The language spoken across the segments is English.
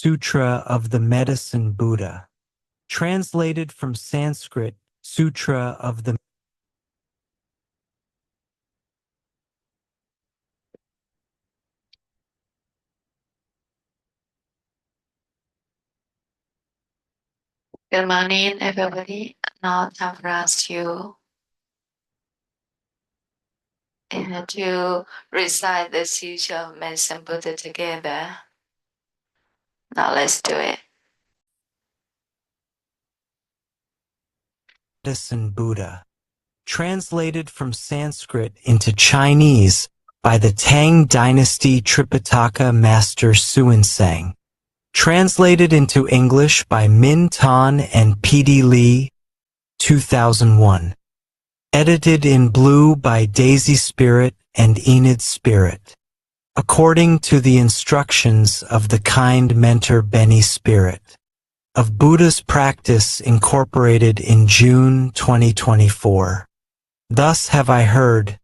Sutra of the Medicine Buddha. Translated from Sanskrit, Sutra of the Good morning, everybody. Now time for us to recite the Sutra of Medicine Buddha together. Now let's do it. Medicine Buddha. Translated from Sanskrit into Chinese by the Tang Dynasty Tripitaka Master Xuanzang. Translated into English by Min Tan and P.D. Lee, 2001. Edited in blue by Daisy Spirit and Enid Spirit. According to the instructions of the kind mentor Benny Spirit. Of Buddha's Practice incorporated in June 2024. Thus have I heard,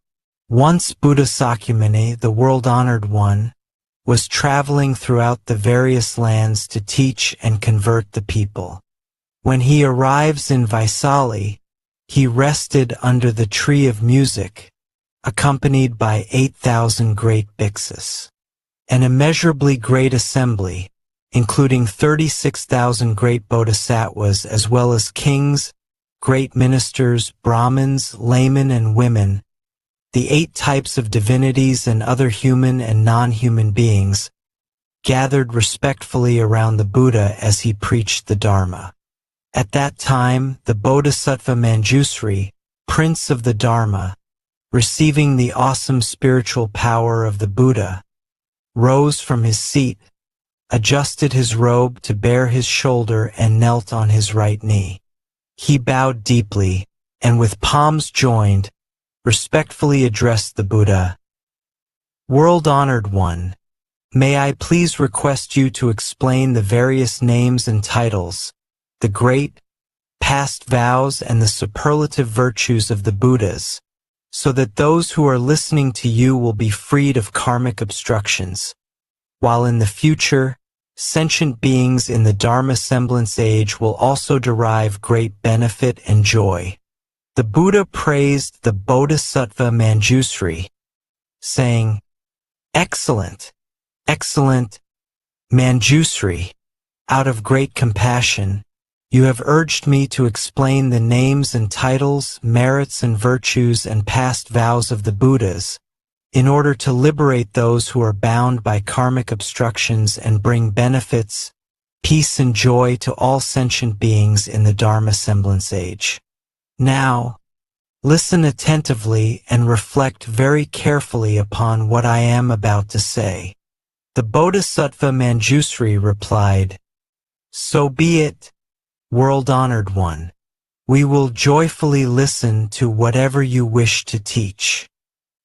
once Buddha Sakyamuni, the world-honored one, was traveling throughout the various lands to teach and convert the people. When he arrives in Vaisali, he rested under the tree of music, accompanied by 8,000 great bhiksus. An immeasurably great assembly, including 36,000 great bodhisattvas as well as kings, great ministers, Brahmins, laymen and women, the 8 types of divinities and other human and non-human beings, gathered respectfully around the Buddha as he preached the Dharma. At that time, the Bodhisattva Manjusri, Prince of the Dharma, receiving the awesome spiritual power of the Buddha, rose from his seat, adjusted his robe to bare his shoulder and knelt on his right knee. He bowed deeply, and with palms joined, respectfully addressed the Buddha. World-honored one, may I please request you to explain the various names and titles, the great, past vows and the superlative virtues of the Buddhas, so that those who are listening to you will be freed of karmic obstructions, while in the future, sentient beings in the Dharma semblance age will also derive great benefit and joy. The Buddha praised the Bodhisattva Manjusri, saying, "Excellent, excellent Manjusri, out of great compassion, you have urged me to explain the names and titles, merits and virtues and past vows of the Buddhas, in order to liberate those who are bound by karmic obstructions and bring benefits, peace and joy to all sentient beings in the Dharma semblance age. Now, listen attentively and reflect very carefully upon what I am about to say." The Bodhisattva Manjusri replied, "So be it, world-honored one. We will joyfully listen to whatever you wish to teach."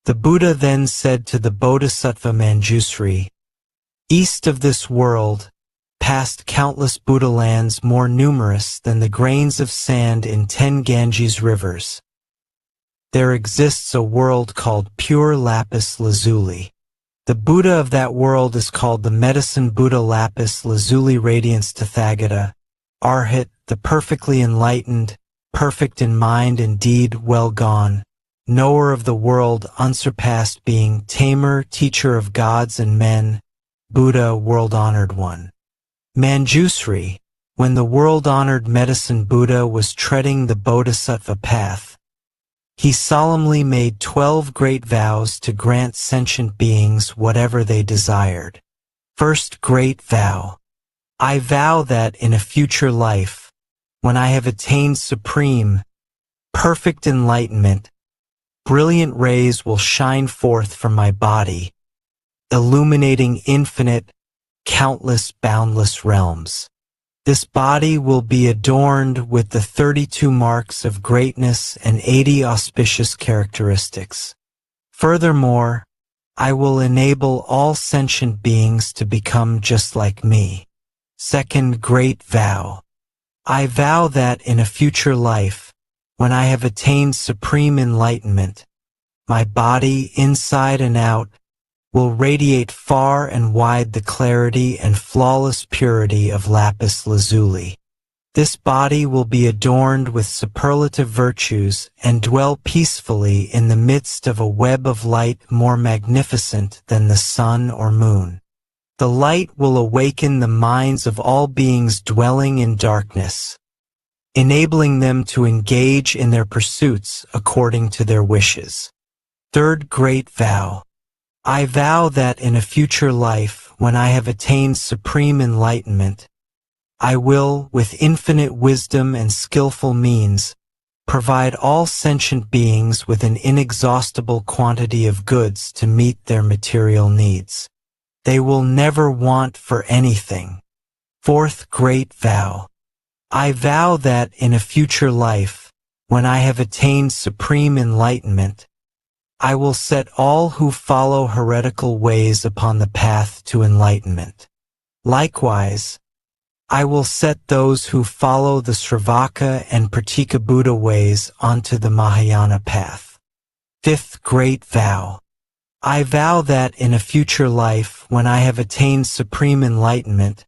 The Buddha then said to the Bodhisattva Manjusri, "East of this world, past countless Buddha lands more numerous than the grains of sand in 10 Ganges rivers, there exists a world called pure lapis lazuli. The Buddha of that world is called the Medicine Buddha Lapis Lazuli Radiance Tathagata, Arhat, the perfectly enlightened, perfect in mind and deed, well gone, knower of the world, unsurpassed being, tamer, teacher of gods and men, Buddha, world-honored one." Manjusri, when the world-honored Medicine Buddha was treading the Bodhisattva path, he solemnly made 12 great vows to grant sentient beings whatever they desired. First great vow. I vow that in a future life, when I have attained supreme, perfect enlightenment, brilliant rays will shine forth from my body, illuminating infinite, countless, boundless realms. This body will be adorned with the 32 marks of greatness and 80 auspicious characteristics. Furthermore, I will enable all sentient beings to become just like me. Second great vow. I vow that in a future life, when I have attained supreme enlightenment, my body, inside and out, will radiate far and wide the clarity and flawless purity of lapis lazuli. This body will be adorned with superlative virtues and dwell peacefully in the midst of a web of light more magnificent than the sun or moon. The light will awaken the minds of all beings dwelling in darkness, enabling them to engage in their pursuits according to their wishes. Third Great Vow. I vow that in a future life, when I have attained supreme enlightenment, I will, with infinite wisdom and skillful means, provide all sentient beings with an inexhaustible quantity of goods to meet their material needs. They will never want for anything. Fourth Great Vow. I vow that in a future life, when I have attained supreme enlightenment, I will set all who follow heretical ways upon the path to enlightenment. Likewise, I will set those who follow the Sravaka and Pratika Buddha ways onto the Mahayana path. Fifth Great Vow. I vow that in a future life, when I have attained supreme enlightenment,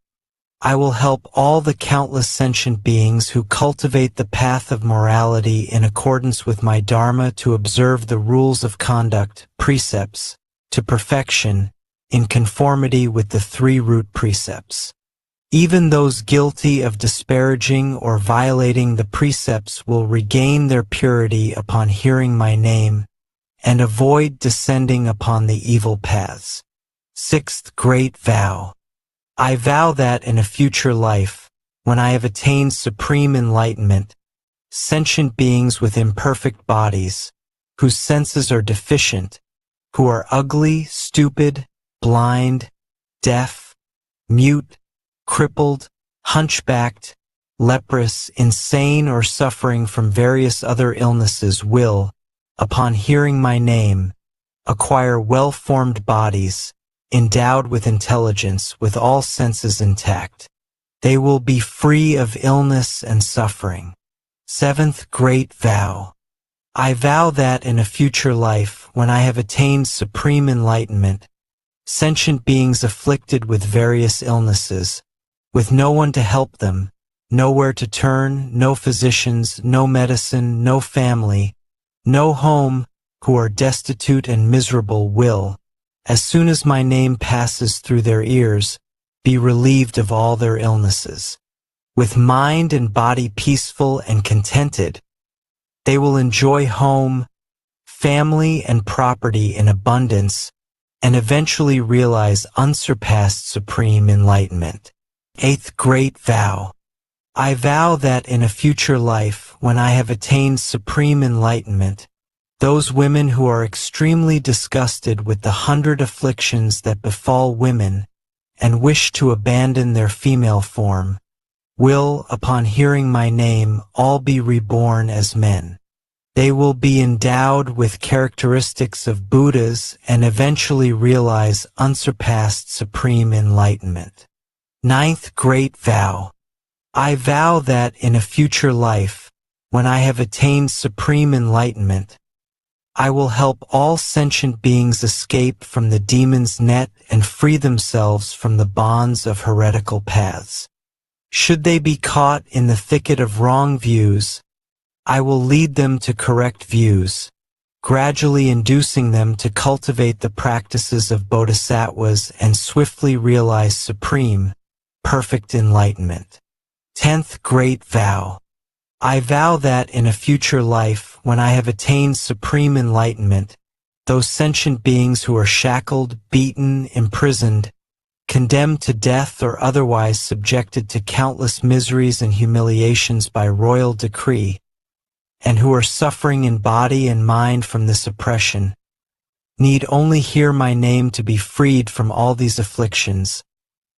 I will help all the countless sentient beings who cultivate the path of morality in accordance with my Dharma to observe the rules of conduct, precepts, to perfection, in conformity with the three root precepts. Even those guilty of disparaging or violating the precepts will regain their purity upon hearing my name and avoid descending upon the evil paths. Sixth Great Vow. I vow that in a future life, when I have attained supreme enlightenment, sentient beings with imperfect bodies, whose senses are deficient, who are ugly, stupid, blind, deaf, mute, crippled, hunchbacked, leprous, insane, or suffering from various other illnesses will, upon hearing my name, acquire well-formed bodies, endowed with intelligence, with all senses intact. They will be free of illness and suffering. Seventh Great Vow. I vow that in a future life, when I have attained supreme enlightenment, sentient beings afflicted with various illnesses, with no one to help them, nowhere to turn, no physicians, no medicine, no family, no home, who are destitute and miserable will, as soon as my name passes through their ears, be relieved of all their illnesses. With mind and body peaceful and contented, they will enjoy home, family, and property in abundance, and eventually realize unsurpassed supreme enlightenment. Eighth Great Vow. I vow that in a future life, when I have attained supreme enlightenment, those women who are extremely disgusted with the 100 afflictions that befall women and wish to abandon their female form, will, upon hearing my name, all be reborn as men. They will be endowed with characteristics of Buddhas and eventually realize unsurpassed supreme enlightenment. Ninth Great Vow. I vow that in a future life, when I have attained supreme enlightenment, I will help all sentient beings escape from the demon's net and free themselves from the bonds of heretical paths. Should they be caught in the thicket of wrong views, I will lead them to correct views, gradually inducing them to cultivate the practices of Bodhisattvas and swiftly realize supreme, perfect enlightenment. 10th Great Vow. I vow that in a future life, when I have attained supreme enlightenment, those sentient beings who are shackled, beaten, imprisoned, condemned to death or otherwise subjected to countless miseries and humiliations by royal decree, and who are suffering in body and mind from this oppression, need only hear my name to be freed from all these afflictions,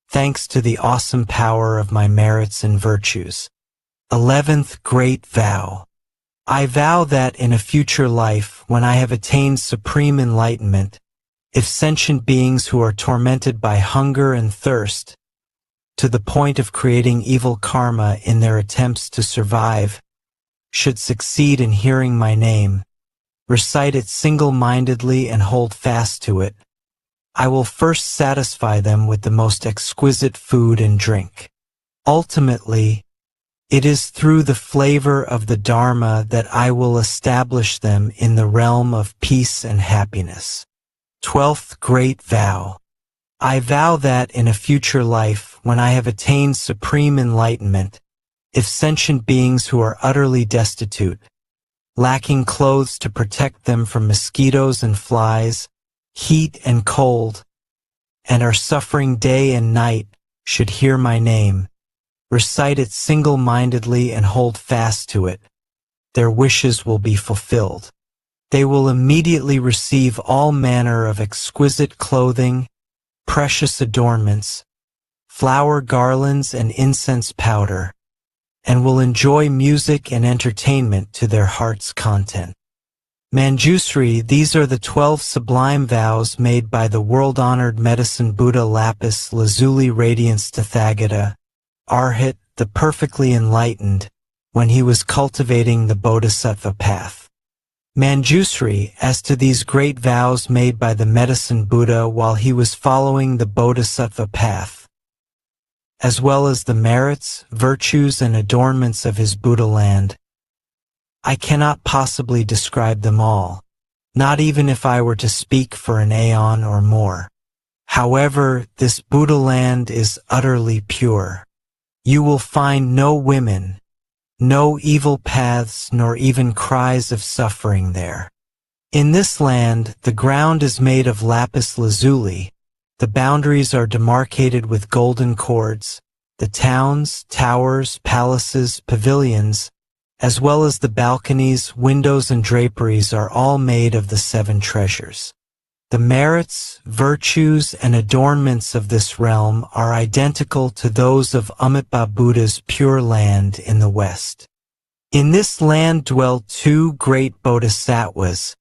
thanks to the awesome power of my merits and virtues. 11th Great Vow. I vow that in a future life, when I have attained supreme enlightenment, if sentient beings who are tormented by hunger and thirst, to the point of creating evil karma in their attempts to survive, should succeed in hearing my name, recite it single-mindedly and hold fast to it, I will first satisfy them with the most exquisite food and drink. Ultimately, it is through the flavor of the Dharma that I will establish them in the realm of peace and happiness. 12th Great Vow. I vow that in a future life, when I have attained supreme enlightenment, if sentient beings who are utterly destitute, lacking clothes to protect them from mosquitoes and flies, heat and cold, and are suffering day and night, should hear my name, recite it single-mindedly and hold fast to it, their wishes will be fulfilled. They will immediately receive all manner of exquisite clothing, precious adornments, flower garlands and incense powder, and will enjoy music and entertainment to their heart's content. Manjusri, these are the 12 sublime vows made by the world-honored medicine Buddha Lapis Lazuli Radiance Tathagata, Arhat, the perfectly enlightened, when he was cultivating the Bodhisattva path. Manjusri, as to these great vows made by the medicine Buddha while he was following the Bodhisattva path, as well as the merits, virtues, and adornments of his Buddha land, I cannot possibly describe them all, not even if I were to speak for an aeon or more. However, this Buddha land is utterly pure. You will find no women, no evil paths, nor even cries of suffering there. In this land, the ground is made of lapis lazuli, the boundaries are demarcated with golden cords, the towns, towers, palaces, pavilions, as well as the balconies, windows, and draperies are all made of the 7 treasures. The merits, virtues, and adornments of this realm are identical to those of Amitabha Buddha's pure land in the West. In this land dwell 2 great Bodhisattvas,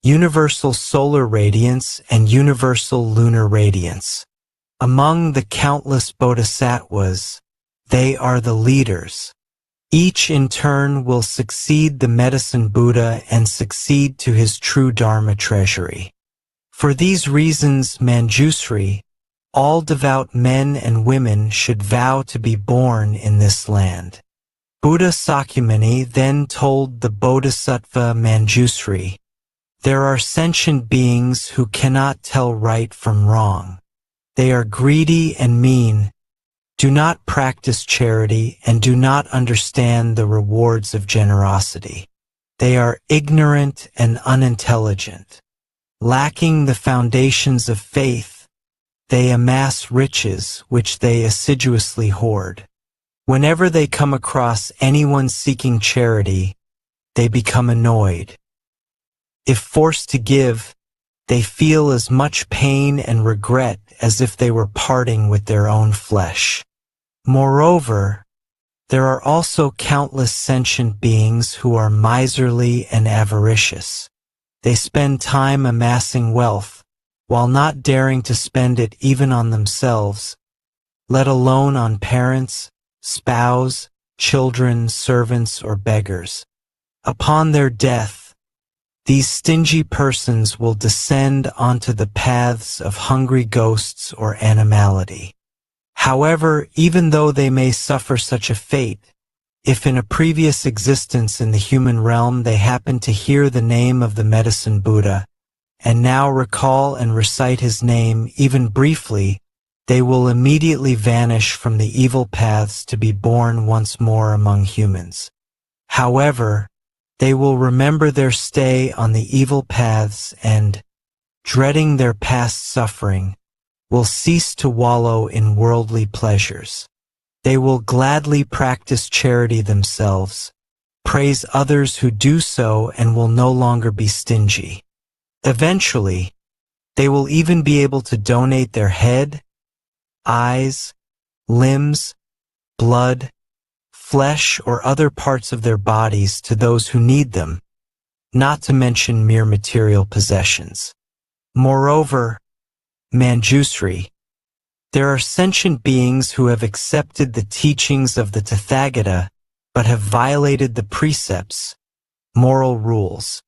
universal solar radiance and universal lunar radiance. Among the countless Bodhisattvas, they are the leaders. Each in turn will succeed the medicine Buddha and succeed to his true Dharma treasury. For these reasons, Manjusri, all devout men and women should vow to be born in this land. Buddha Sakyamuni then told the Bodhisattva Manjusri, there are sentient beings who cannot tell right from wrong. They are greedy and mean, do not practice charity, and do not understand the rewards of generosity. They are ignorant and unintelligent. Lacking the foundations of faith, they amass riches which they assiduously hoard. Whenever they come across anyone seeking charity, they become annoyed. If forced to give, they feel as much pain and regret as if they were parting with their own flesh. Moreover, there are also countless sentient beings who are miserly and avaricious. They spend time amassing wealth, while not daring to spend it even on themselves, let alone on parents, spouse, children, servants, or beggars. Upon their death, these stingy persons will descend onto the paths of hungry ghosts or animality. However, even though they may suffer such a fate, if in a previous existence in the human realm they happen to hear the name of the medicine Buddha, and now recall and recite his name even briefly, they will immediately vanish from the evil paths to be born once more among humans. However, they will remember their stay on the evil paths and, dreading their past suffering, will cease to wallow in worldly pleasures. They will gladly practice charity themselves, praise others who do so, and will no longer be stingy. Eventually, they will even be able to donate their head, eyes, limbs, blood, flesh, or other parts of their bodies to those who need them, not to mention mere material possessions. Moreover, Manjusri, there are sentient beings who have accepted the teachings of the Tathagata but have violated the precepts, moral rules.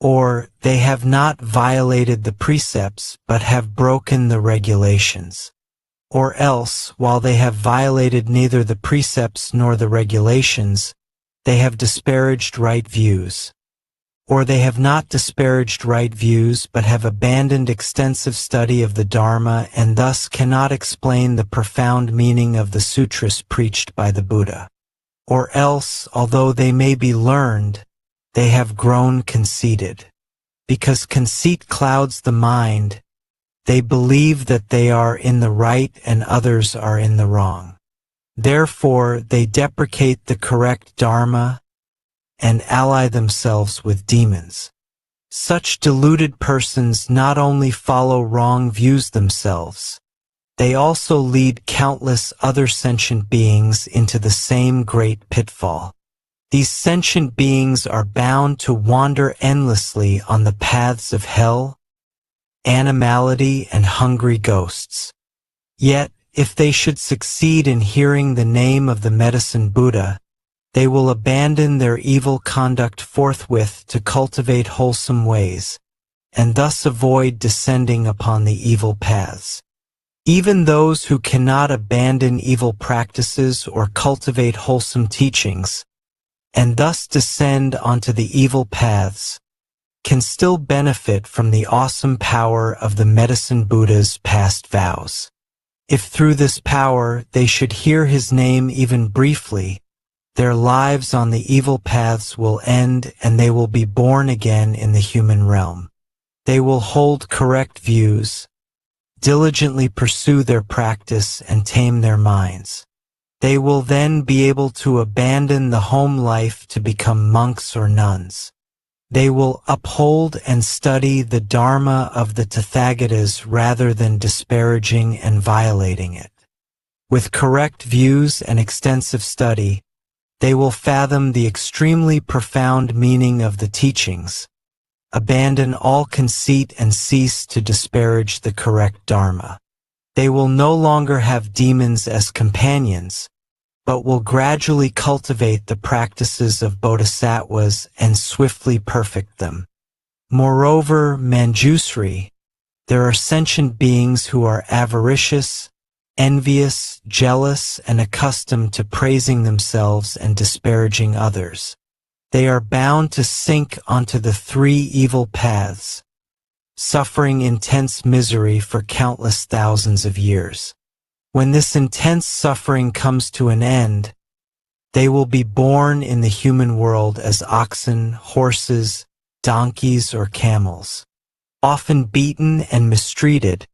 or they have not violated the precepts but have broken the regulations. Or else, while they have violated neither the precepts nor the regulations, they have disparaged right views. Or they have not disparaged right views but have abandoned extensive study of the Dharma and thus cannot explain the profound meaning of the sutras preached by the Buddha. Or else, although they may be learned, they have grown conceited. Because conceit clouds the mind, they believe that they are in the right and others are in the wrong. Therefore, they deprecate the correct Dharma and ally themselves with demons. Such deluded persons not only follow wrong views themselves, they also lead countless other sentient beings into the same great pitfall. These sentient beings are bound to wander endlessly on the paths of hell, animality, and hungry ghosts. Yet, if they should succeed in hearing the name of the Medicine Buddha, they will abandon their evil conduct forthwith to cultivate wholesome ways, and thus avoid descending upon the evil paths. Even those who cannot abandon evil practices or cultivate wholesome teachings, and thus descend onto the evil paths, can still benefit from the awesome power of the Medicine Buddha's past vows. If through this power they should hear his name even briefly, their lives on the evil paths will end and they will be born again in the human realm. They will hold correct views, diligently pursue their practice and tame their minds. They will then be able to abandon the home life to become monks or nuns. They will uphold and study the Dharma of the Tathagatas rather than disparaging and violating it. With correct views and extensive study, they will fathom the extremely profound meaning of the teachings, abandon all conceit and cease to disparage the correct Dharma. They will no longer have demons as companions, but will gradually cultivate the practices of Bodhisattvas and swiftly perfect them. Moreover, Manjusri, there are sentient beings who are avaricious, envious, jealous, and accustomed to praising themselves and disparaging others. They are bound to sink onto the three evil paths, suffering intense misery for countless thousands of years. When this intense suffering comes to an end, they will be born in the human world as oxen, horses, donkeys, or camels. Often beaten and mistreated,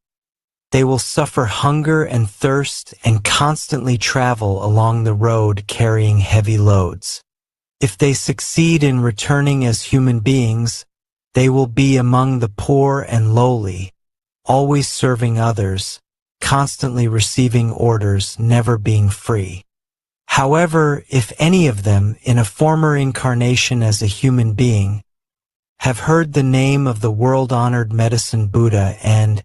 they will suffer hunger and thirst and constantly travel along the road carrying heavy loads. If they succeed in returning as human beings, they will be among the poor and lowly, always serving others, constantly receiving orders, never being free. However, if any of them, in a former incarnation as a human being, have heard the name of the world-honored Medicine Buddha and,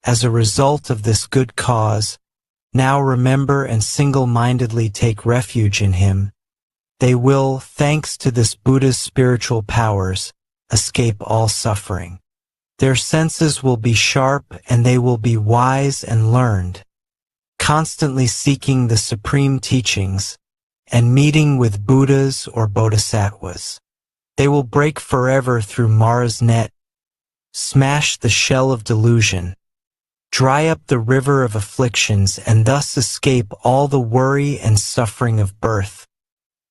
as a result of this good cause, now remember and single-mindedly take refuge in him, they will, thanks to this Buddha's spiritual powers, escape all suffering. Their senses will be sharp and they will be wise and learned, constantly seeking the supreme teachings and meeting with Buddhas or Bodhisattvas. They will break forever through Mara's net, smash the shell of delusion, dry up the river of afflictions, and thus escape all the worry and suffering of birth,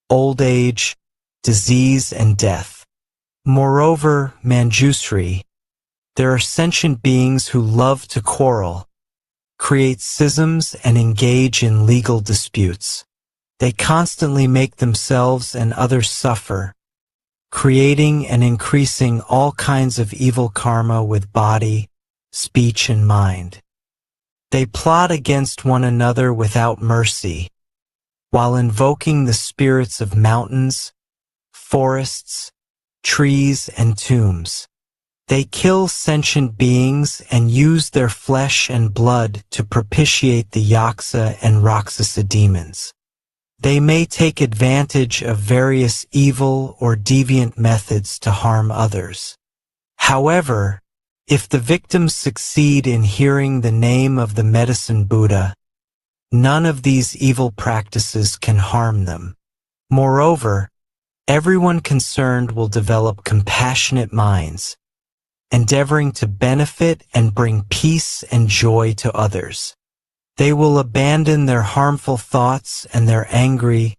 old age, disease, and death. Moreover, Manjusri, there are sentient beings who love to quarrel, create schisms, and engage in legal disputes. They constantly make themselves and others suffer, creating and increasing all kinds of evil karma with body, speech, and mind. They plot against one another without mercy, while invoking the spirits of mountains, forests, trees, and tombs. They kill sentient beings and use their flesh and blood to propitiate the Yaksa and Rakshasa demons. They may take advantage of various evil or deviant methods to harm others. However, if the victims succeed in hearing the name of the Medicine Buddha, none of these evil practices can harm them. Moreover, everyone concerned will develop compassionate minds, endeavoring to benefit and bring peace and joy to others. They will abandon their harmful thoughts and their angry,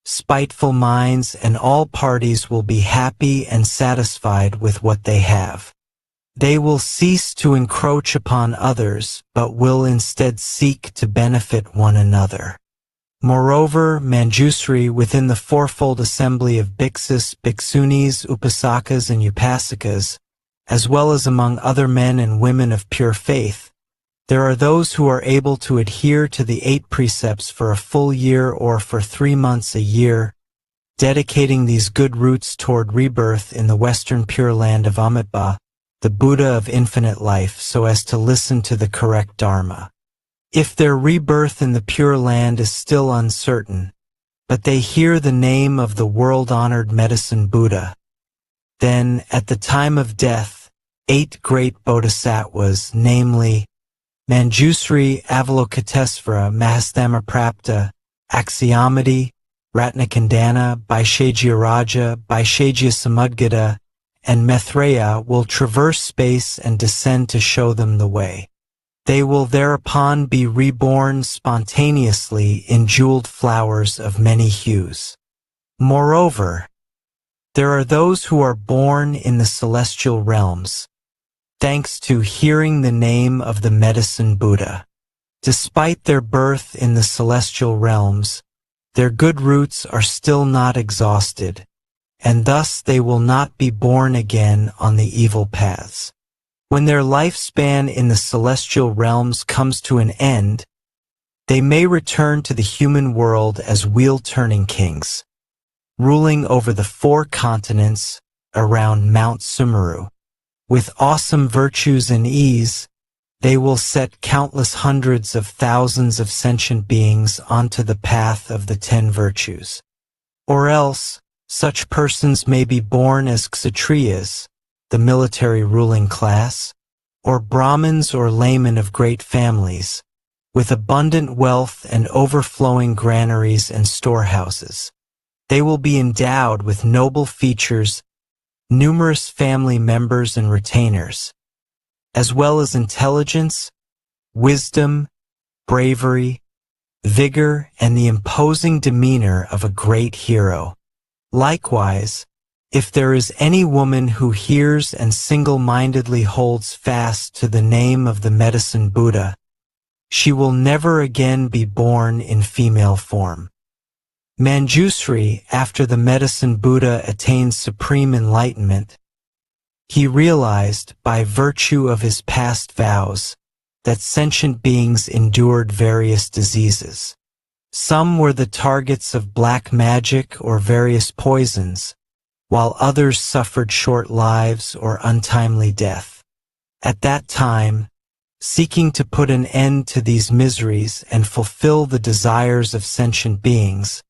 spiteful minds, and all parties will be happy and satisfied with what they have. They will cease to encroach upon others, but will instead seek to benefit one another. Moreover, Manjusri within the fourfold assembly of bhiksus, bhiksunis, upasakas, and upasikas, as well as among other men and women of pure faith, there are those who are able to adhere to the 8 precepts for a full year or for 3 months a year, dedicating these good roots toward rebirth in the western pure land of Amitabha, the Buddha of infinite life, so as to listen to the correct Dharma. If their rebirth in the Pure Land is still uncertain, but they hear the name of the world-honored Medicine Buddha, then, at the time of death, 8 great Bodhisattvas, namely Manjusri, Avalokitesvara, Mahastamaprapta, Akshayamati, Ratnakandana, Vaishajyaraja, Vaishajyasamudgata, and Maitreya will traverse space and descend to show them the way. They will thereupon be reborn spontaneously in jeweled flowers of many hues. Moreover, there are those who are born in the celestial realms, thanks to hearing the name of the Medicine Buddha. Despite their birth in the celestial realms, their good roots are still not exhausted, and thus they will not be born again on the evil paths. When their lifespan in the celestial realms comes to an end, they may return to the human world as wheel-turning kings, ruling over the 4 continents around Mount Sumeru. With awesome virtues and ease, they will set countless hundreds of thousands of sentient beings onto the path of the 10 virtues. Or else, such persons may be born as Kshatriyas, the military ruling class, or Brahmins or laymen of great families, with abundant wealth and overflowing granaries and storehouses. They will be endowed with noble features, numerous family members and retainers, as well as intelligence, wisdom, bravery, vigor, and the imposing demeanor of a great hero. Likewise, if there is any woman who hears and single-mindedly holds fast to the name of the Medicine Buddha, she will never again be born in female form. Manjusri, after the Medicine Buddha attained Supreme Enlightenment, he realized, by virtue of his past vows, that sentient beings endured various diseases. Some were the targets of black magic or various poisons, while others suffered short lives or untimely death. At that time, seeking to put an end to these miseries and fulfill the desires of sentient beings,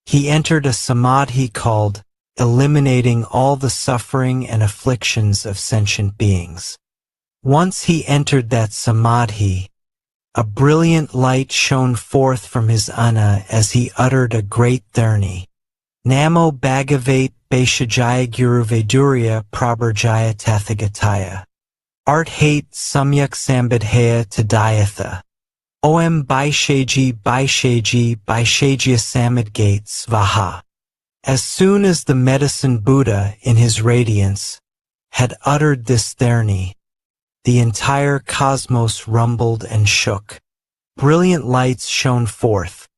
he entered a samadhi called eliminating all the suffering and afflictions of sentient beings. Once he entered that samadhi, a brilliant light shone forth from his ana as he uttered a great dharni. Namo Bhagavate Vaishajaya Guru Vedurya Prabharjaya Tathagataya. Art hate Samyak Sambadhaya Tadayatha. Om Vaishaji Vaishajya Samadgates Vaha. As soon as the Medicine Buddha, in his radiance, had uttered this dharni, the entire cosmos rumbled and shook. Brilliant lights shone forth,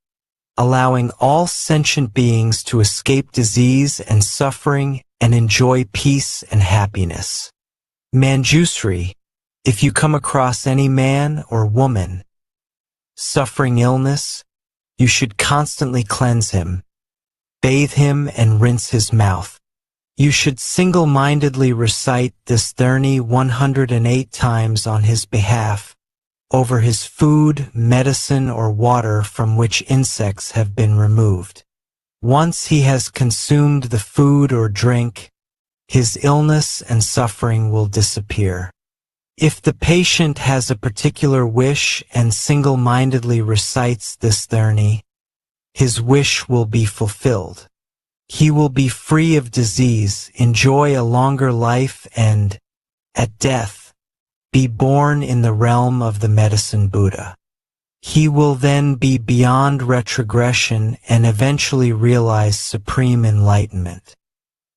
allowing all sentient beings to escape disease and suffering and enjoy peace and happiness. Manjusri, if you come across any man or woman suffering illness, you should constantly cleanse him, bathe him, and rinse his mouth. You should single-mindedly recite this dharni 108 times on his behalf, over his food, medicine, or water from which insects have been removed. Once he has consumed the food or drink, his illness and suffering will disappear. If the patient has a particular wish and single-mindedly recites this dharani, his wish will be fulfilled. He will be free of disease, enjoy a longer life, and, at death, be born in the realm of the Medicine Buddha. He will then be beyond retrogression and eventually realize supreme enlightenment.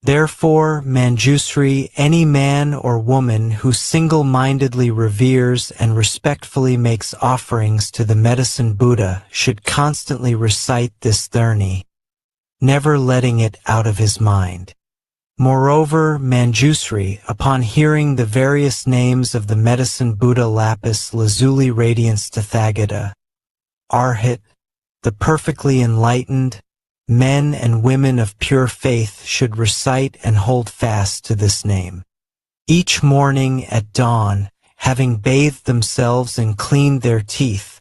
Therefore, Manjusri, any man or woman who single-mindedly reveres and respectfully makes offerings to the Medicine Buddha should constantly recite this dharani, never letting it out of his mind. Moreover, Manjusri, upon hearing the various names of the Medicine Buddha Lapis Lazuli Radiance Tathagata, Arhat, the perfectly enlightened, men and women of pure faith should recite and hold fast to this name. Each morning at dawn, having bathed themselves and cleaned their teeth,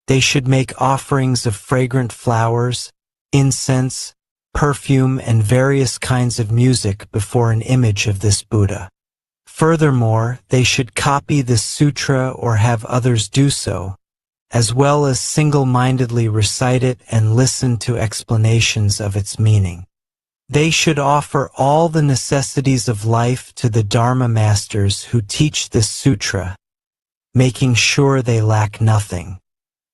they should make offerings of fragrant flowers, incense, perfume, and various kinds of music before an image of this Buddha. Furthermore, they should copy this sutra or have others do so, as well as single-mindedly recite it and listen to explanations of its meaning. They should offer all the necessities of life to the Dharma masters who teach this sutra, making sure they lack nothing.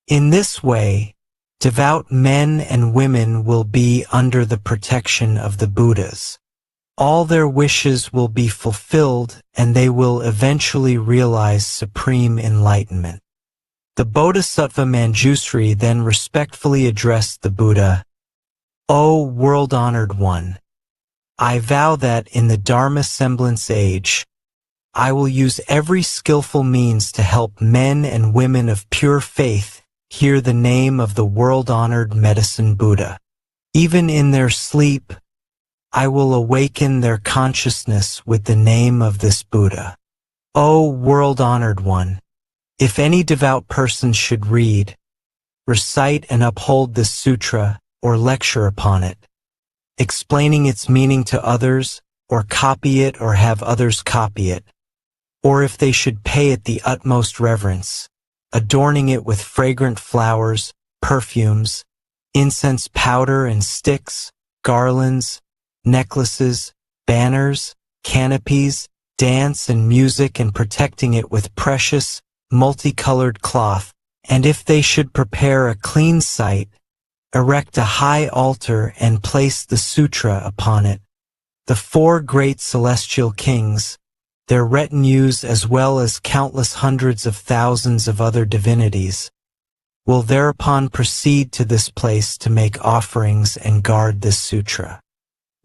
In this way, devout men and women will be under the protection of the Buddhas. All their wishes will be fulfilled and they will eventually realize supreme enlightenment. The Bodhisattva Manjusri then respectfully addressed the Buddha, "O world-honored one, I vow that in the Dharma semblance age, I will use every skillful means to help men and women of pure faith hear the name of the world-honored Medicine Buddha. Even in their sleep, I will awaken their consciousness with the name of this Buddha. O world-honored one, if any devout person should read, recite and uphold this sutra or lecture upon it, explaining its meaning to others, or copy it or have others copy it, or if they should pay it the utmost reverence, adorning it with fragrant flowers, perfumes, incense powder and sticks, garlands, necklaces, banners, canopies, dance and music, and protecting it with precious, multicolored cloth, and if they should prepare a clean site, erect a high altar and place the sutra upon it, the 4 great celestial kings, their retinues as well as countless hundreds of thousands of other divinities, will thereupon proceed to this place to make offerings and guard this sutra.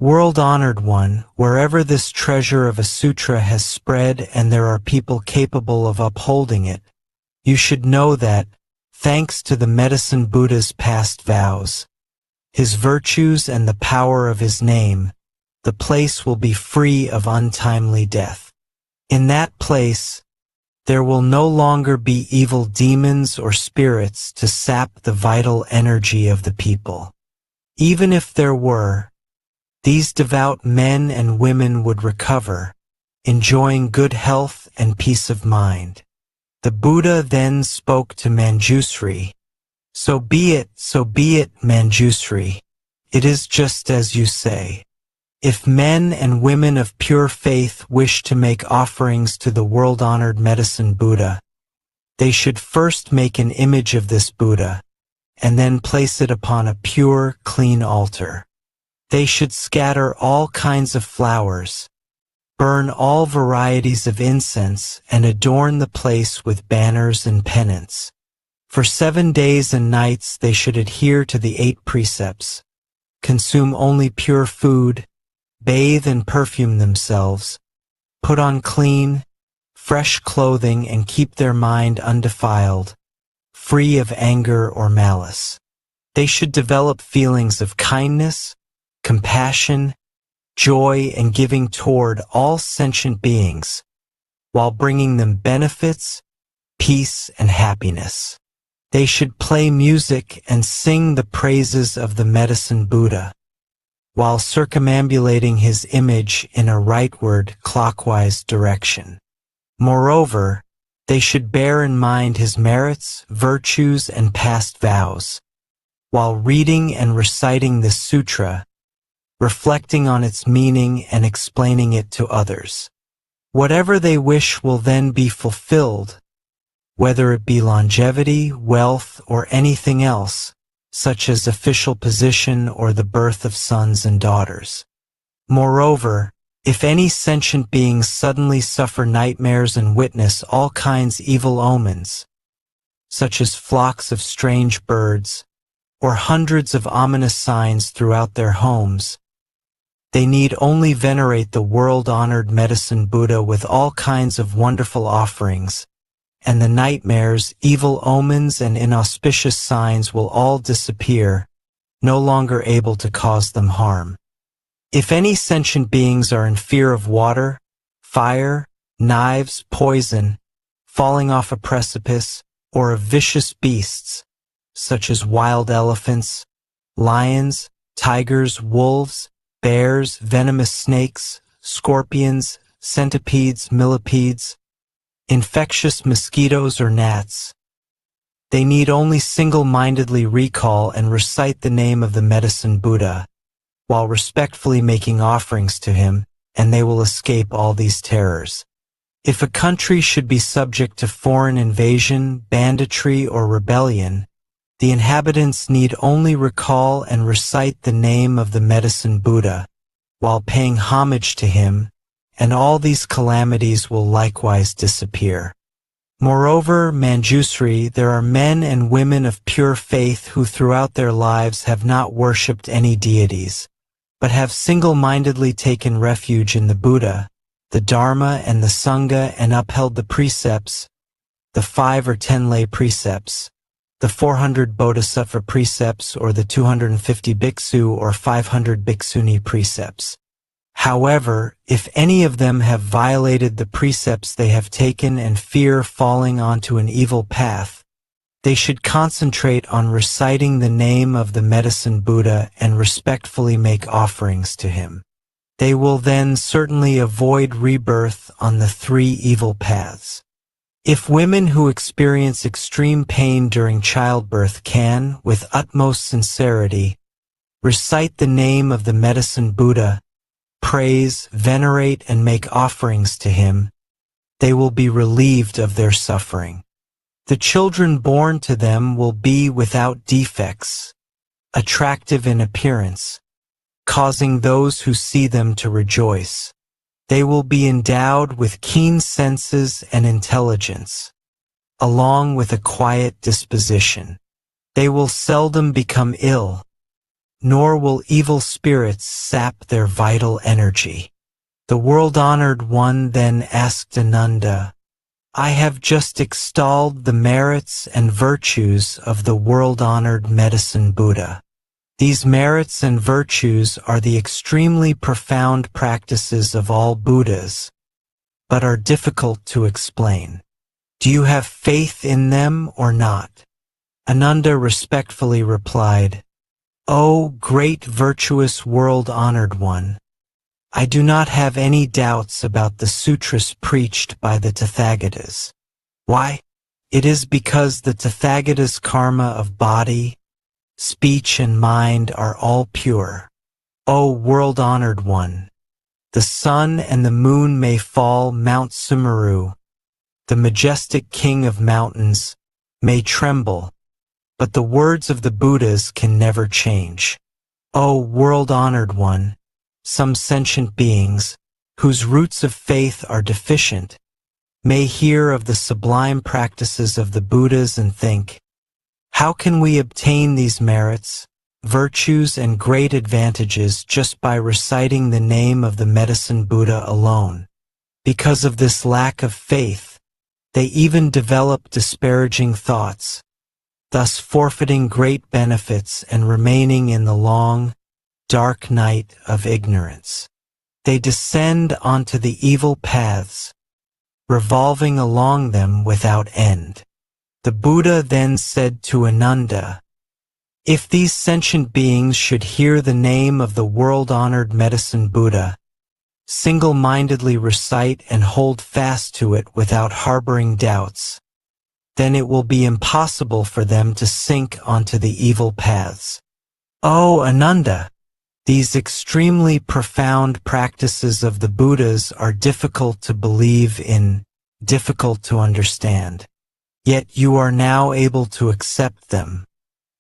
World-honored one, wherever this treasure of a sutra has spread and there are people capable of upholding it, you should know that, thanks to the Medicine Buddha's past vows, his virtues and the power of his name, the place will be free of untimely death. In that place, there will no longer be evil demons or spirits to sap the vital energy of the people. Even if there were, these devout men and women would recover, enjoying good health and peace of mind. The Buddha then spoke to Manjusri, so be it, Manjusri. It is just as you say. If men and women of pure faith wish to make offerings to the world-honored Medicine Buddha, they should first make an image of this Buddha, and then place it upon a pure, clean altar. They should scatter all kinds of flowers, burn all varieties of incense, and adorn the place with banners and pennants. For 7 days and nights they should adhere to the 8 precepts, consume only pure food, bathe and perfume themselves, put on clean, fresh clothing, and keep their mind undefiled, free of anger or malice. They should develop feelings of kindness, compassion, joy, and giving toward all sentient beings, while bringing them benefits, peace, and happiness. They should play music and sing the praises of the Medicine Buddha. while circumambulating his image in a rightward, clockwise direction. Moreover, they should bear in mind his merits, virtues, and past vows, while reading and reciting this sutra, reflecting on its meaning and explaining it to others. Whatever they wish will then be fulfilled, whether it be longevity, wealth, or anything else, such as official position or the birth of sons and daughters. Moreover, if any sentient beings suddenly suffer nightmares and witness all kinds evil omens, such as flocks of strange birds, or hundreds of ominous signs throughout their homes, they need only venerate the world-honored Medicine Buddha with all kinds of wonderful offerings, and the nightmares, evil omens, and inauspicious signs will all disappear, no longer able to cause them harm. If any sentient beings are in fear of water, fire, knives, poison, falling off a precipice, or of vicious beasts, such as wild elephants, lions, tigers, wolves, bears, venomous snakes, scorpions, centipedes, millipedes, infectious mosquitoes or gnats, they need only single-mindedly recall and recite the name of the Medicine Buddha, while respectfully making offerings to him, and they will escape all these terrors. If a country should be subject to foreign invasion, banditry, or rebellion, the inhabitants need only recall and recite the name of the Medicine Buddha, while paying homage to him, and all these calamities will likewise disappear. Moreover, Manjusri, there are men and women of pure faith who throughout their lives have not worshipped any deities, but have single-mindedly taken refuge in the Buddha, the Dharma, and the Sangha, and upheld the precepts, the 5 or 10 lay precepts, the 400 Bodhisattva precepts, or the 250 bhiksu or 500 bhikshuni precepts. However, if any of them have violated the precepts they have taken and fear falling onto an evil path, they should concentrate on reciting the name of the Medicine Buddha and respectfully make offerings to him. They will then certainly avoid rebirth on the 3 evil paths. If women who experience extreme pain during childbirth can, with utmost sincerity, recite the name of the Medicine Buddha, praise, venerate, and make offerings to him, they will be relieved of their suffering. The children born to them will be without defects, attractive in appearance, causing those who see them to rejoice. They will be endowed with keen senses and intelligence, along with a quiet disposition. They will seldom become ill, nor will evil spirits sap their vital energy. The world-honored one then asked Ananda, I have just extolled the merits and virtues of the world-honored Medicine Buddha. These merits and virtues are the extremely profound practices of all Buddhas, but are difficult to explain. Do you have faith in them or not? Ananda respectfully replied, O great virtuous world-honored one, I do not have any doubts about the sutras preached by the Tathagatas. Why? It is because the Tathagatas' karma of body, speech, and mind are all pure. O world-honored one, the sun and the moon may fall, Mount Sumeru, the majestic king of mountains, may tremble, but the words of the Buddhas can never change. O world-honored one, some sentient beings, whose roots of faith are deficient, may hear of the sublime practices of the Buddhas and think, how can we obtain these merits, virtues, and great advantages just by reciting the name of the Medicine Buddha alone? Because of this lack of faith, they even develop disparaging thoughts, thus forfeiting great benefits and remaining in the long, dark night of ignorance. They descend onto the evil paths, revolving along them without end. The Buddha then said to Ananda, If these sentient beings should hear the name of the world-honored Medicine Buddha, single-mindedly recite and hold fast to it without harboring doubts, then it will be impossible for them to sink onto the evil paths. O Ananda, these extremely profound practices of the Buddhas are difficult to believe in, difficult to understand. Yet you are now able to accept them.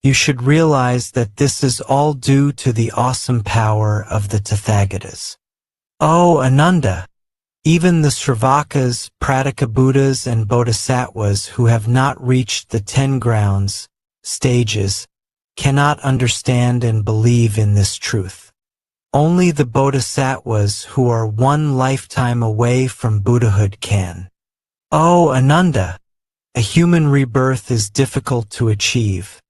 You should realize that this is all due to the awesome power of the Tathagatas. O Ananda, even the Sravakas, Prataka Buddhas, and Bodhisattvas who have not reached the 10 grounds, stages, cannot understand and believe in this truth. Only the Bodhisattvas who are one lifetime away from Buddhahood can. O Ananda, a human rebirth is difficult to achieve.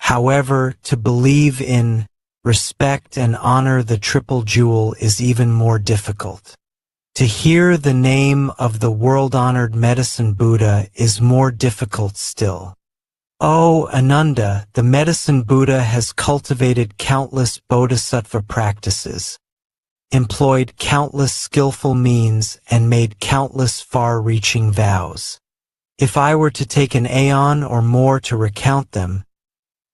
However, to believe in, respect, and honor the Triple Jewel is even more difficult. To hear the name of the world-honored Medicine Buddha is more difficult still. O Ananda, the Medicine Buddha has cultivated countless bodhisattva practices, employed countless skillful means, and made countless far-reaching vows. If I were to take an aeon or more to recount them,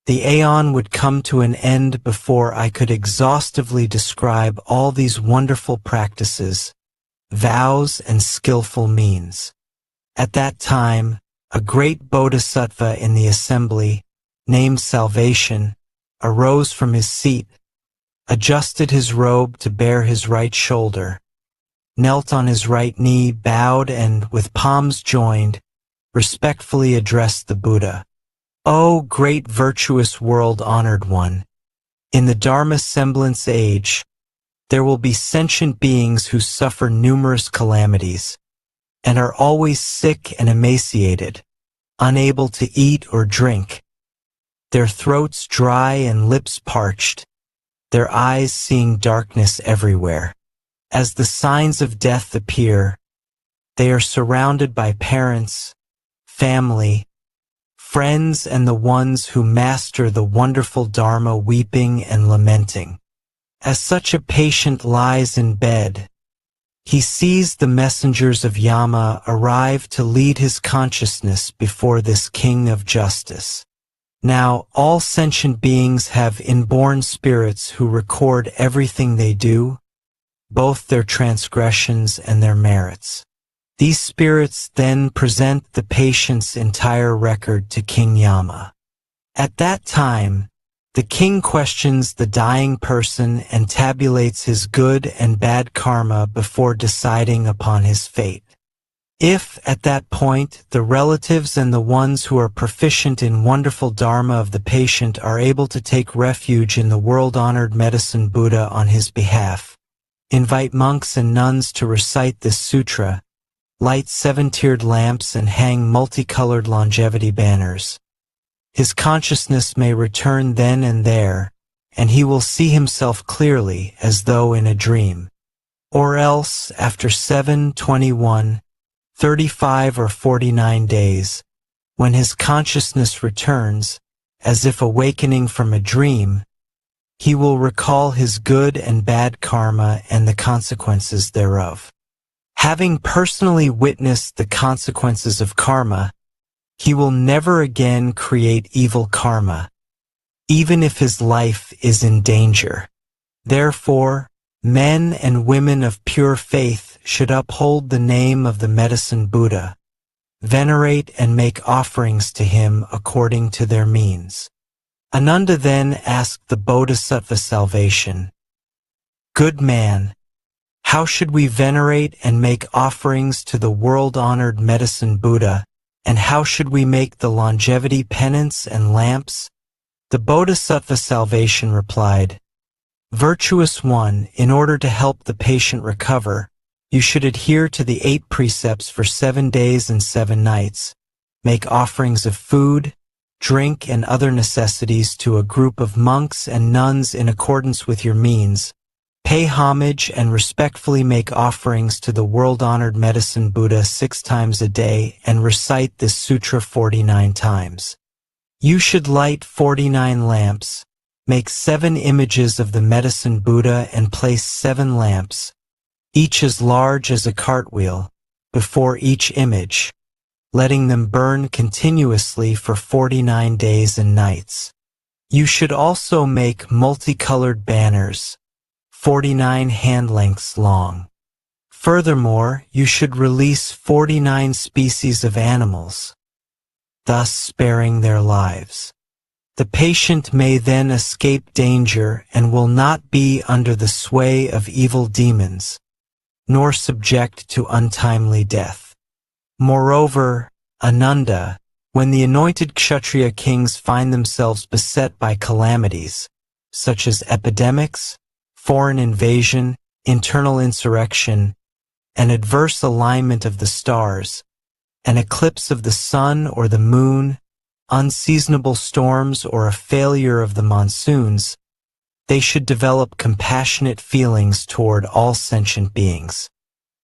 the aeon would come to an end before I could exhaustively describe all these wonderful practices, vows, and skillful means. At that time, a great bodhisattva in the assembly, named Salvation, arose from his seat, adjusted his robe to bare his right shoulder, knelt on his right knee, bowed, and, with palms joined, respectfully addressed the Buddha. O great virtuous world-honored one, in the Dharma semblance age, there will be sentient beings who suffer numerous calamities, and are always sick and emaciated, unable to eat or drink, their throats dry and lips parched, their eyes seeing darkness everywhere. As the signs of death appear, they are surrounded by parents, family, friends, and the ones who master the wonderful Dharma weeping and lamenting. As such a patient lies in bed, he sees the messengers of Yama arrive to lead his consciousness before this king of justice. Now, all sentient beings have inborn spirits who record everything they do, both their transgressions and their merits. These spirits then present the patient's entire record to King Yama. At that time, the king questions the dying person and tabulates his good and bad karma before deciding upon his fate. If, at that point, the relatives and the ones who are proficient in wonderful dharma of the patient are able to take refuge in the world-honored Medicine Buddha on his behalf, invite monks and nuns to recite this sutra, light 7-tiered lamps, and hang multicolored longevity banners, his consciousness may return then and there, and he will see himself clearly as though in a dream. Or else, after 7, 21, 35, or 49 days, when his consciousness returns, as if awakening from a dream, he will recall his good and bad karma and the consequences thereof. Having personally witnessed the consequences of karma, he will never again create evil karma, even if his life is in danger. Therefore, men and women of pure faith should uphold the name of the Medicine Buddha, venerate and make offerings to him according to their means. Ananda then asked the Bodhisattva Salvation, "Good man, how should we venerate and make offerings to the world-honored Medicine Buddha, and how should we make the longevity penance and lamps?" The Bodhisattva Salvation replied, "Virtuous one, in order to help the patient recover, you should adhere to the 8 precepts for 7 days and 7 nights, make offerings of food, drink, and other necessities to a group of monks and nuns in accordance with your means, pay homage and respectfully make offerings to the world-honored Medicine Buddha 6 times a day, and recite this sutra 49 times. You should light 49 lamps, make 7 images of the Medicine Buddha and place 7 lamps, each as large as a cartwheel, before each image, letting them burn continuously for 49 days and nights. You should also make multicolored banners, 49 hand lengths long. Furthermore, you should release 49 species of animals, thus sparing their lives. The patient may then escape danger and will not be under the sway of evil demons, nor subject to untimely death. Moreover, Ananda, when the anointed Kshatriya kings find themselves beset by calamities, such as epidemics, foreign invasion, internal insurrection, an adverse alignment of the stars, an eclipse of the sun or the moon, unseasonable storms, or a failure of the monsoons, they should develop compassionate feelings toward all sentient beings.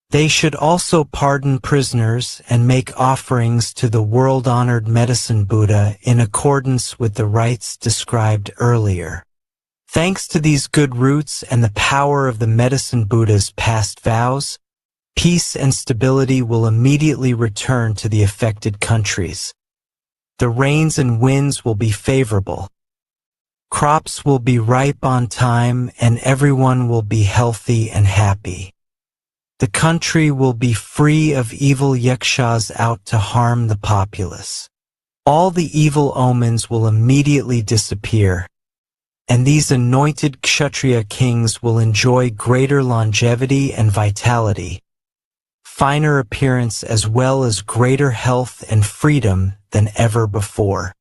They should also pardon prisoners and make offerings to the world-honored Medicine Buddha in accordance with the rites described earlier. Thanks to these good roots and the power of the Medicine Buddha's past vows, peace and stability will immediately return to the affected countries. The rains and winds will be favorable. Crops will be ripe on time and everyone will be healthy and happy. The country will be free of evil yakshas out to harm the populace. All the evil omens will immediately disappear, and these anointed Kshatriya kings will enjoy greater longevity and vitality, finer appearance as well as greater health and freedom than ever before.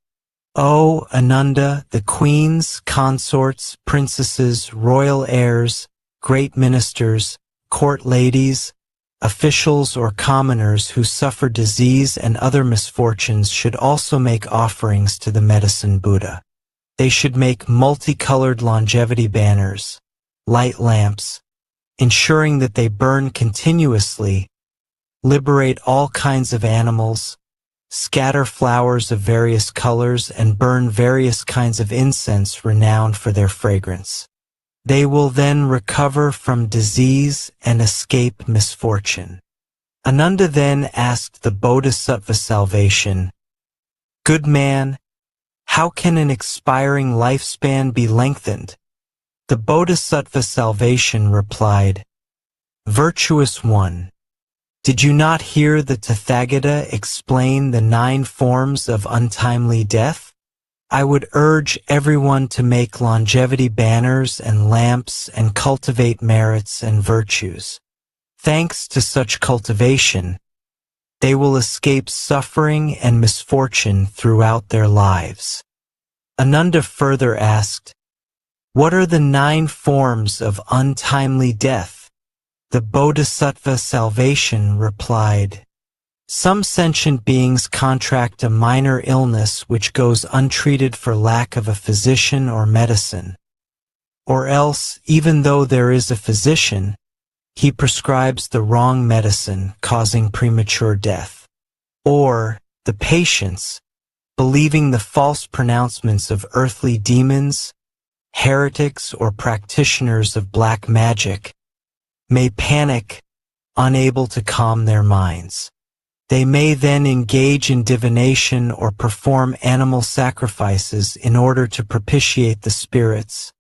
O Ananda, the queens, consorts, princesses, royal heirs, great ministers, court ladies, officials or commoners who suffer disease and other misfortunes should also make offerings to the Medicine Buddha. They should make multicolored longevity banners, light lamps, ensuring that they burn continuously, liberate all kinds of animals, scatter flowers of various colors, and burn various kinds of incense renowned for their fragrance. They will then recover from disease and escape misfortune. Ananda then asked the Bodhisattva salvation, "Good man, how can an expiring lifespan be lengthened?" The Bodhisattva salvation replied, "Virtuous one, did you not hear the Tathagata explain the 9 forms of untimely death? I would urge everyone to make longevity banners and lamps and cultivate merits and virtues. Thanks to such cultivation, they will escape suffering and misfortune throughout their lives." Ananda further asked, "What are the 9 forms of untimely death?" The Bodhisattva salvation replied, "Some sentient beings contract a minor illness which goes untreated for lack of a physician or medicine. Or else, even though there is a physician, he prescribes the wrong medicine, causing premature death. Or, the patients, believing the false pronouncements of earthly demons, heretics, or practitioners of black magic, may panic, unable to calm their minds. They may then engage in divination or perform animal sacrifices in order to propitiate the spirits,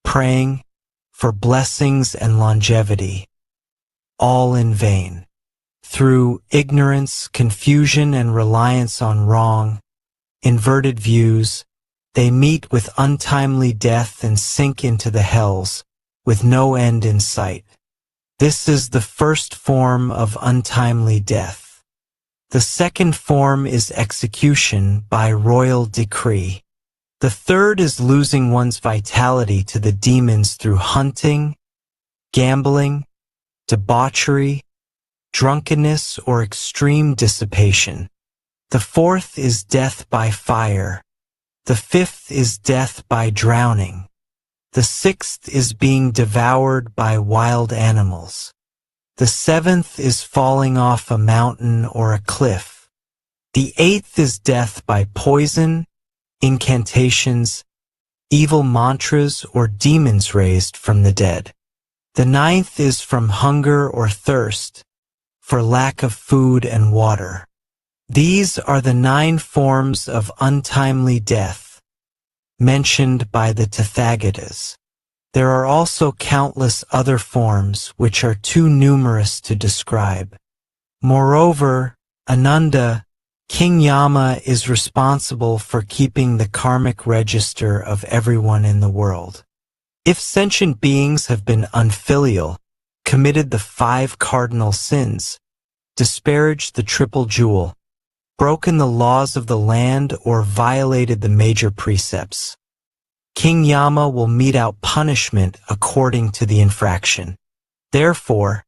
praying for blessings and longevity, all in vain. Through ignorance, confusion, and reliance on wrong, inverted views, they meet with untimely death and sink into the hells, with no end in sight. This is the first form of untimely death. The second form is execution by royal decree. The third is losing one's vitality to the demons through hunting, gambling, debauchery, drunkenness, or extreme dissipation. The fourth is death by fire. The fifth is death by drowning. The sixth is being devoured by wild animals. The seventh is falling off a mountain or a cliff. The eighth is death by poison, incantations, evil mantras, or demons raised from the dead. The ninth is from hunger or thirst, for lack of food and water. These are the 9 forms of untimely death mentioned by the Tathagatas. There are also countless other forms which are too numerous to describe. Moreover, Ananda, King Yama is responsible for keeping the karmic register of everyone in the world. If sentient beings have been unfilial, committed the 5 cardinal sins, disparaged the triple jewel, broken the laws of the land, or violated the major precepts, King Yama will mete out punishment according to the infraction. Therefore,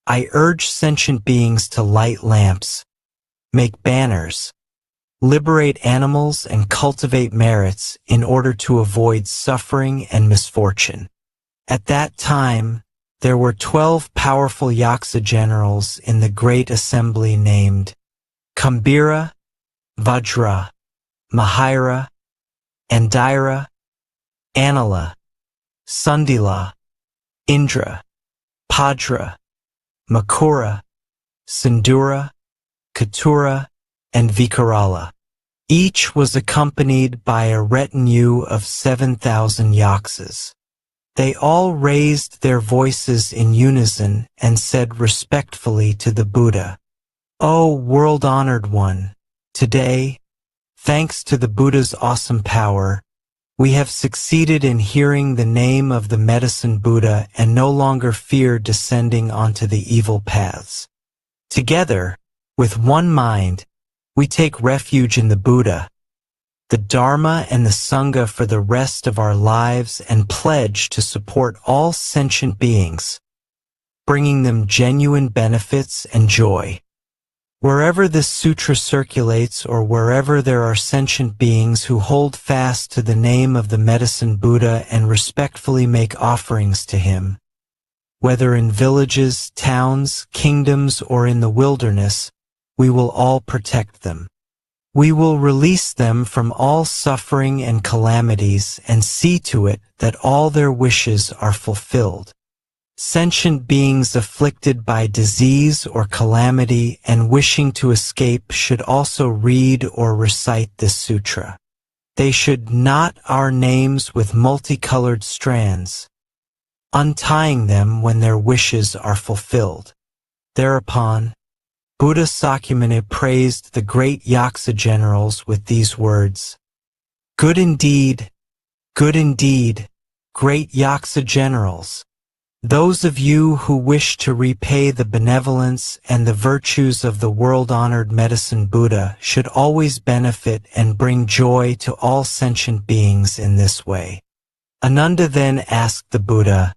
I urge sentient beings to light lamps, make banners, liberate animals, and cultivate merits in order to avoid suffering and misfortune. At that time, there were 12 powerful Yaksa generals in the great assembly named Kambira, Vajra, Mahira, Andira, Anila, Sundila, Indra, Padra, Makura, Sindura, Katura, and Vikarala. Each was accompanied by a retinue of 7,000 yaksas. They all raised their voices in unison and said respectfully to the Buddha, "O world-honored one, today, thanks to the Buddha's awesome power, we have succeeded in hearing the name of the Medicine Buddha and no longer fear descending onto the evil paths. Together, with one mind, we take refuge in the Buddha, the Dharma, and the Sangha for the rest of our lives and pledge to support all sentient beings, bringing them genuine benefits and joy. Wherever this sutra circulates or wherever there are sentient beings who hold fast to the name of the Medicine Buddha and respectfully make offerings to him, whether in villages, towns, kingdoms, or in the wilderness, we will all protect them. We will release them from all suffering and calamities and see to it that all their wishes are fulfilled. Sentient beings afflicted by disease or calamity and wishing to escape should also read or recite this sutra. They should knot our names with multicolored strands, untying them when their wishes are fulfilled." Thereupon, Buddha Sakyamuni praised the great Yaksa generals with these words, good indeed, great Yaksa generals. Those of you who wish to repay the benevolence and the virtues of the world-honored Medicine Buddha should always benefit and bring joy to all sentient beings in this way." Ananda then asked the Buddha,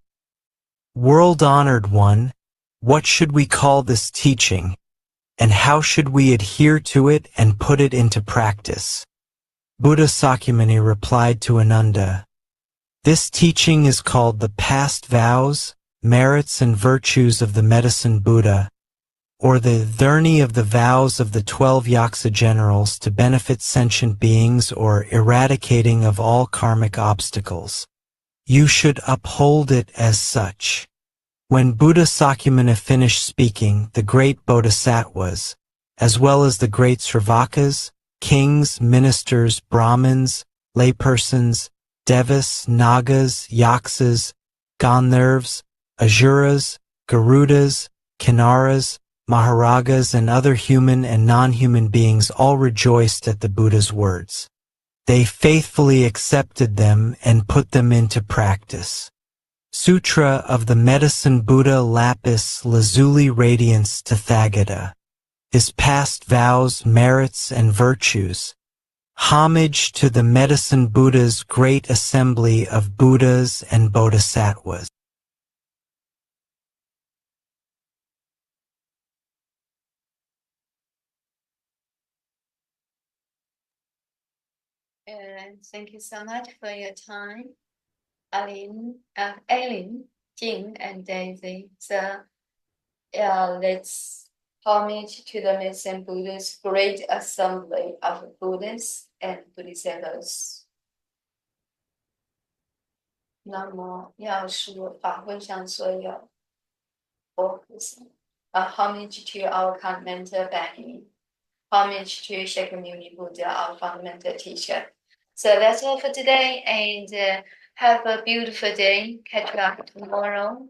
"World-honored one, what should we call this teaching, and how should we adhere to it and put it into practice?" Buddha Sakyamuni replied to Ananda, "This teaching is called the past vows, merits, and virtues of the Medicine Buddha, or the Dharni of the vows of the 12 Yaksa generals to benefit sentient beings or eradicating of all karmic obstacles. You should uphold it as such." When Buddha Sakyamuni finished speaking, the great Bodhisattvas, as well as the great Sravakas, kings, ministers, Brahmins, laypersons, Devas, Nagas, Yaksas, Gandharvas, Asuras, Garudas, Kinnaras, Maharagas, and other human and non-human beings all rejoiced at the Buddha's words. They faithfully accepted them and put them into practice. Sutra of the Medicine Buddha Lapis Lazuli Radiance Tathagata. His past vows, merits, and virtues. Homage to the Medicine Buddha's great assembly of Buddhas and Bodhisattvas. Thank you so much for your time, Aileen, Jing, and Daisy. So let's Homage to the Medicine Buddha's great assembly of Buddhists and Bodhisattvas. 那么要说法会上所有佛菩萨，homage to our fundamental being, homage to Shakyamuni Buddha, our fundamental teacher. So that's all for today, and have a beautiful day. Catch you up tomorrow.